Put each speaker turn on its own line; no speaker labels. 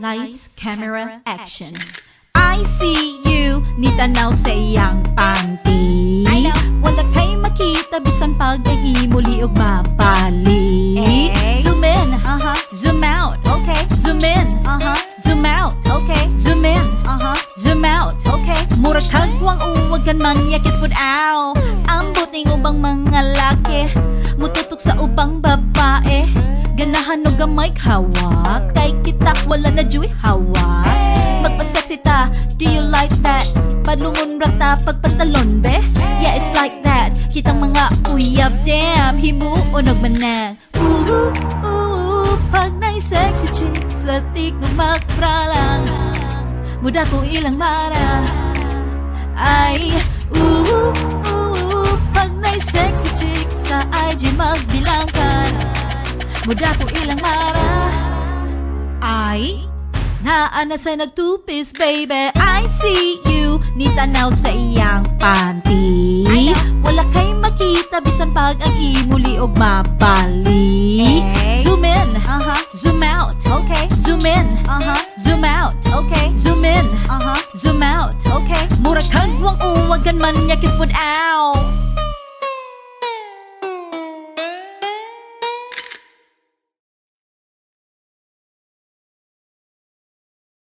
Lights, camera, action. I see you, ni tanaw sa iyang panty. Wala kay makita bisan pag ang imuli og mapali. Zoom in, zoom out, okay. Zoom in, zoom out, okay. Zoom in, zoom out, okay. Murag kagwang uwag kan man yakis pud aw. Ambot ning ubang mga laki, mututok sa ubang babae. Ganahan og gamay hawak, kay kita wala na juy hawak. Magpa-sexy ta, do you like that? Padlungon rata pagpantalon be? Yeah, it's like that. Kitang mga uyab, damn, himuon og manang. Pag na'y sexy chick sa tiko magpralang, muda ko ilang mara. Ay, pag na'y sexy chick sa IG magbilang ka, muda ko ilang mara. Ay, naana sa nagtupis, baby. I see you, ni tanaw sa iyang panty. Wala kay makita bisan pag ang imuli og mapali. Zoom in, zoom out, okay. Zoom in, zoom out, okay. Zoom in, zoom out, okay. Murag kagwang uwag kan man yakis pud aw.